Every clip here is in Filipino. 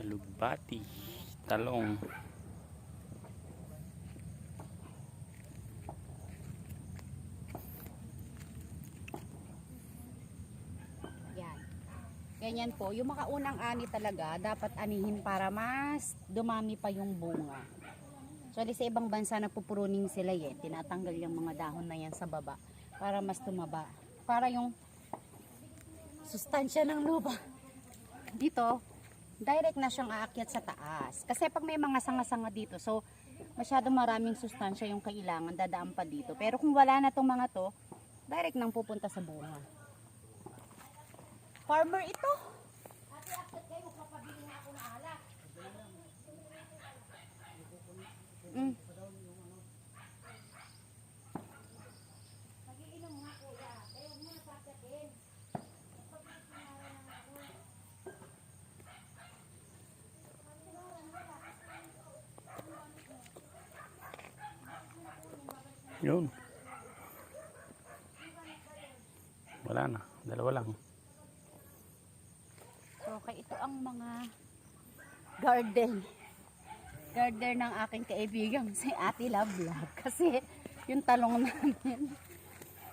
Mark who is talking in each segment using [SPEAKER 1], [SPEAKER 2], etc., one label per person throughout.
[SPEAKER 1] alugbati, talong.
[SPEAKER 2] Yan. Ganyan po. Yung mga unang ani talaga, dapat anihin para mas dumami pa yung bunga. So, sa ibang bansa nagpupruning sila eh. Tinatanggal yung mga dahon na yan sa baba para mas tumaba. Para yung sustansya ng lupa dito, direct na siyang aakyat sa taas. Kasi pag may mga sanga-sanga dito, so masyado maraming sustansya yung kailangan, dadaan pa dito. Pero kung wala na tong mga to, direct nang pupunta sa bunga. Farmer ito. Ate, akit kayo, magpapabili na ako ng alak. Magiinom nga kuya. Kayo muna sakyatin.
[SPEAKER 1] Yun. Wala na. Dalawa lang.
[SPEAKER 2] Okay, ito ang mga garden ng aking kaibigan si Ate Love Love. Kasi yung talong namin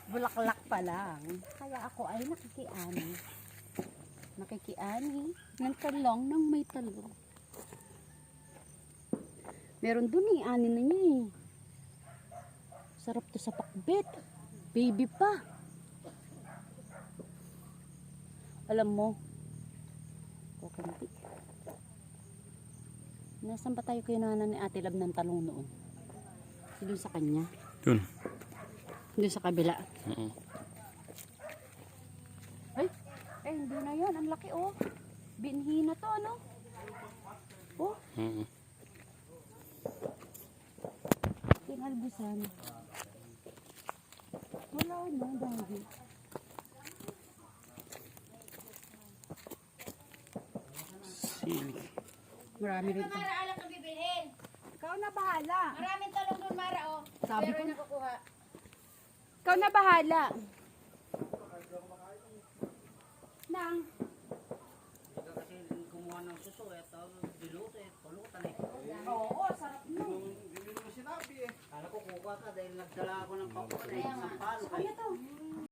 [SPEAKER 2] bulaklak pa lang. Kaya ako ay nakikiani ng talong ng may talong. Meron dun eh, ani na niya eh. Sarap to sa pakbet. Baby pa. Alam mo, kukunti. Nasaan ba tayo kinanan ni Ate Love ng talong noon? Doon sa kanya.
[SPEAKER 1] Yun.
[SPEAKER 2] Doon sa kabila.
[SPEAKER 1] Uh-uh.
[SPEAKER 2] Ay, hindi na yan. Ang laki oh. Binhi na to, ano? Oh,
[SPEAKER 1] Uh-uh.
[SPEAKER 2] tingalbusan. Wala na, dahil.
[SPEAKER 1] Sili.
[SPEAKER 2] Marami rin to.
[SPEAKER 3] Mara, alak ang bibilhin.
[SPEAKER 2] Ikaw na bahala.
[SPEAKER 3] Maraming talong doon, Mara, oh.
[SPEAKER 2] Sabi
[SPEAKER 3] Pero
[SPEAKER 2] ko-
[SPEAKER 3] nakukuha.
[SPEAKER 2] Ikaw na bahala. Nang.
[SPEAKER 4] Kasi kumuha ng suso, diluto, pulutan eh.
[SPEAKER 2] Oo, sarap nun.
[SPEAKER 4] Kala ko kukuha ka dahil nagdala ako ng pakuan eh. Isang palo
[SPEAKER 2] Ano
[SPEAKER 4] eh.
[SPEAKER 2] to?